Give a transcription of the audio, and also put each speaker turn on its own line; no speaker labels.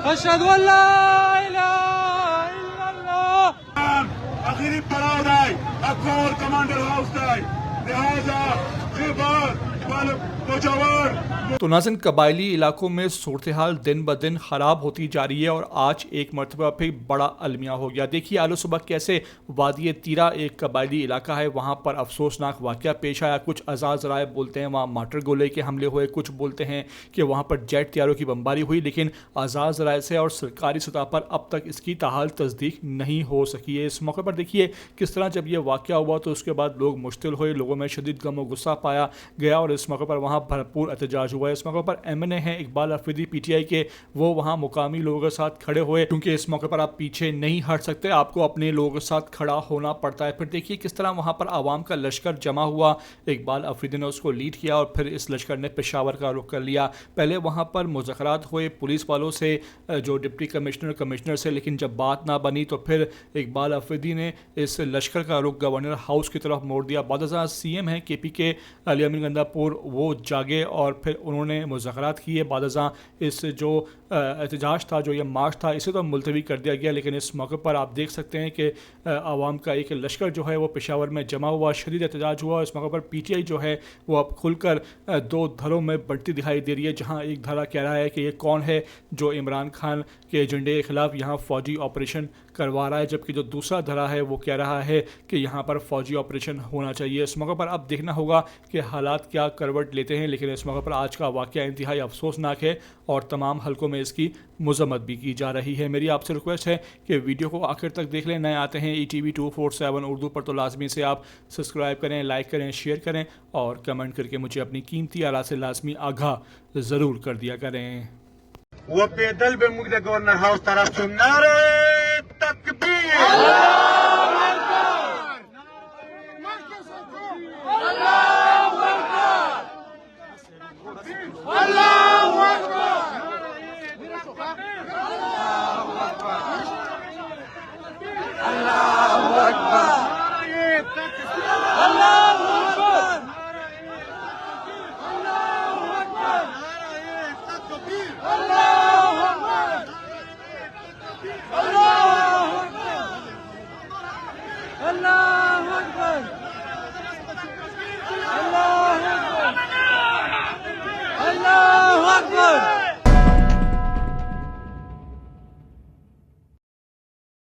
अशहदु अल्ला इलाहा इल्लल्लाह।
आखिरी पड़ाव है अकोर कमांडर हाउस है लिहाजा
तो नाज़रीन, कबायली इलाकों में सूरत हाल दिन ब दिन ख़राब होती जा रही है और आज एक मरतबा फिर बड़ा अलमिया हो गया। देखिए आलो सुबह कैसे वादी तीरा एक कबायली इलाका है, वहाँ पर अफसोसनाक वाक़या पेश आया। कुछ अजाज़ राय बोलते हैं वहाँ माटर गोले के हमले हुए, कुछ बोलते हैं कि वहाँ पर जेट तैयारों की बमबारी हुई, लेकिन अजाज़ राय से और सरकारी सतह पर अब तक इसकी ताहाल तस्दीक नहीं हो सकी है। इस मौके पर देखिए किस तरह जब यह वाक़या हुआ तो उसके बाद लोग मुश्तिल हुए, लोगों में शदीद गम और गुस्सा पाया गया और इस मौके पर वहाँ भरपूर एहतजाज हुआ। इस मौके पर MNA हैं इकबाल अफरीदी PTI के, वो वहाँ मुकामी लोगों के साथ खड़े हुए, क्योंकि इस मौके पर आप पीछे नहीं हट सकते, आपको अपने लोगों के साथ खड़ा होना पड़ता है। फिर देखिए किस तरह वहाँ पर आवाम का लश्कर जमा हुआ, इकबाल अफरीदी ने उसको लीड किया और फिर इस लश्कर ने पेशावर का रुख कर लिया। पहले वहाँ पर मुज़ाकरात हुए पुलिस वालों से, जो डिप्टी कमिश्नर से, लेकिन जब बात ना बनी तो फिर इकबाल अफरीदी ने इस लश्कर का रुख गवर्नर हाउस की तरफ मोड़ दिया। बादशाह CM हैं KP के अली अमीन गंदापुर, वो जागे और फिर उन्होंने मुज़ाकरात किए। बादशाह इस जो एहतजाज था, जो ये मार्च था, इसे तो मुलतवी कर दिया गया, लेकिन इस मौके पर आप देख सकते हैं कि आवाम का एक लश्कर जो है वो पेशावर में जमा हुआ, शदीद एहतजाज हुआ। इस मौके पर PTI जो है वो अब खुलकर दो धरों में बढ़ती दिखाई दे रही है, जहाँ एक धारा कह रहा है कि ये कौन है जो इमरान खान के एजेंडे के खिलाफ यहाँ फ़ौजी ऑपरेशन करवा रहा है, जबकि जो दूसरा धरा है वो कह रहा है कि यहाँ पर फ़ौजी ऑपरेशन होना चाहिए। इस मौके पर अब देखना होगा कि हालात क्या करवट लेते हैं, लेकिन इस मौके पर आज का वाक़या इंतहाई अफसोसनाक है और तमाम हलकों में इसकी मज़म्मत भी की जा रही है। मेरी आपसे रिक्वेस्ट है कि वीडियो को आखिर तक देख लें। नए आते हैं ETV 247 उर्दू पर तो लाजमी से आप सब्सक्राइब करें, लाइक करें, शेयर करें और कमेंट करके मुझे अपनी कीमती आरा से लाजमी आगाह ज़रूर कर दिया करें।
वो पैदल बे मुझे गवर्नर हाउस तरफ से नारे तकबीर,
अल्लाहु अकबर।